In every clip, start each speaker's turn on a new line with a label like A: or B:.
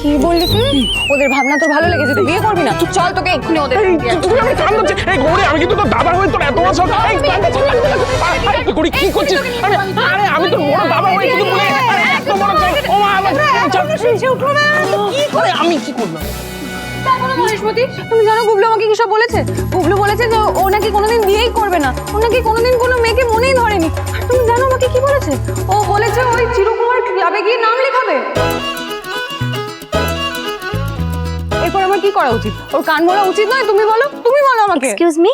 A: কি বললি তুই? ওদের ভাবনা তোর ভালো লেগেছে, তুই বিয়ে করবি না? চল তোকে এক্ষুনি ওদের
B: আমি কিন্তু তোর দাদা হয়ে তোর এত বছর কি করছিস? আরে আমি তোর বড় বাবা হয়ে তুই বলে এত বড় আমি কি করলাম?
A: তুমি জানো গুবলু আমাকে কি সব বলেছে? গুবলু বলেছে যে ও নাকি কোনোদিন বিয়েই করবে না, ও নাকি কোনোদিন কোনো মেয়েকে মনেই ধরেনি। আর তুমি জানো আমাকে কি বলেছে? ও বলেছে ওই চিরকুমার ক্লাবে গিয়ে নাম লেখাবে। এরপর আমার কি করা উচিত? ওর কান ভরা উচিত নয়? তুমি বলো আমাকে।
C: এক্সকিউজ মি,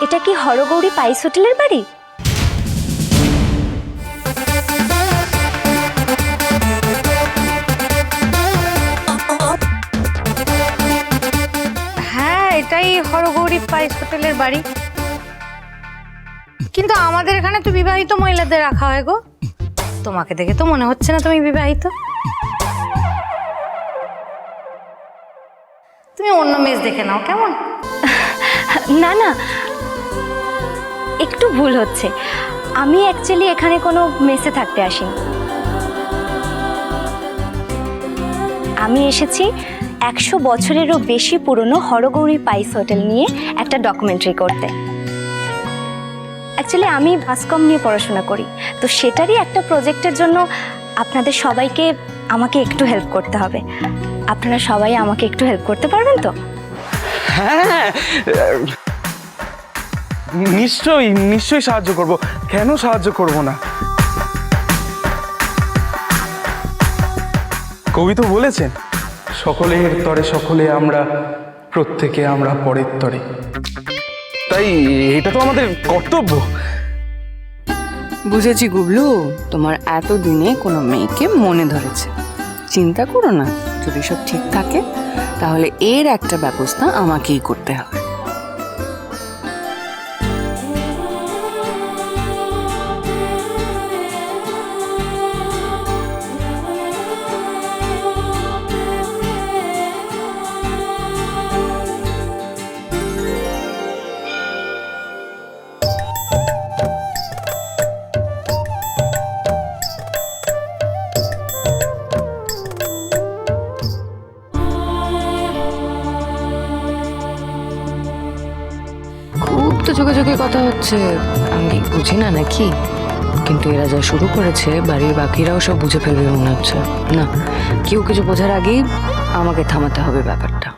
C: এটা কি হরগৌরী পাইস হোটেলের বাড়ি?
D: হ্যাঁ, এটাই হরগৌরী পাইস হোটেলের বাড়ি। কিন্তু আমাদের এখানে তো বিবাহিত মহিলাদের রাখা হয় গো। তোমাকে দেখে তো মনে হচ্ছে না তুমি বিবাহিত। তুমি অন্য মেস দেখে নাও কেমন?
C: না না, একটু ভুল হচ্ছে। আমি অ্যাকচুয়ালি এখানে কোনো মেসে থাকতে আসিনি। আমি এসেছি 100 বছরেরও বেশি পুরনো হরগৌরী পাইস হোটেল নিয়ে একটা ডকুমেন্টারি করতে। অ্যাকচুয়ালি আমি মাসকম নিয়ে পড়াশোনা করি, তো সেটারই একটা প্রজেক্টের জন্য আপনাদের সবাইকে আমাকে একটু হেল্প করতে হবে। আপনারা সবাই আমাকে একটু হেল্প করতে পারবেন তো?
B: হ্যাঁ, নিশ্চয়ই সাহায্য করব। কেন সাহায্য করব না? কবি তো বলেছেন, সকলের তরে সকলে আমরা, প্রত্যেকে আমরা পরের তরে। তাই এটা তো আমাদের কর্তব্য।
E: বুঝেছি গুবলু, তোমার এতদিনে কোনো মেয়েকে মনে ধরেছে। চিন্তা করো না, যদি সব ঠিক থাকে তাহলে এর একটা ব্যবস্থা আমাকেই করতে হবে। খুব তো চোখে চোখে কথা হচ্ছে, আমি বুঝি না নাকি? কিন্তু এরা যা শুরু করেছে, বাড়ির বাকিরাও সব বুঝে ফেলবে মনে হচ্ছে। না, কেউ কিছু বোঝার আগেই আমাকে থামাতে হবে ব্যাপারটা।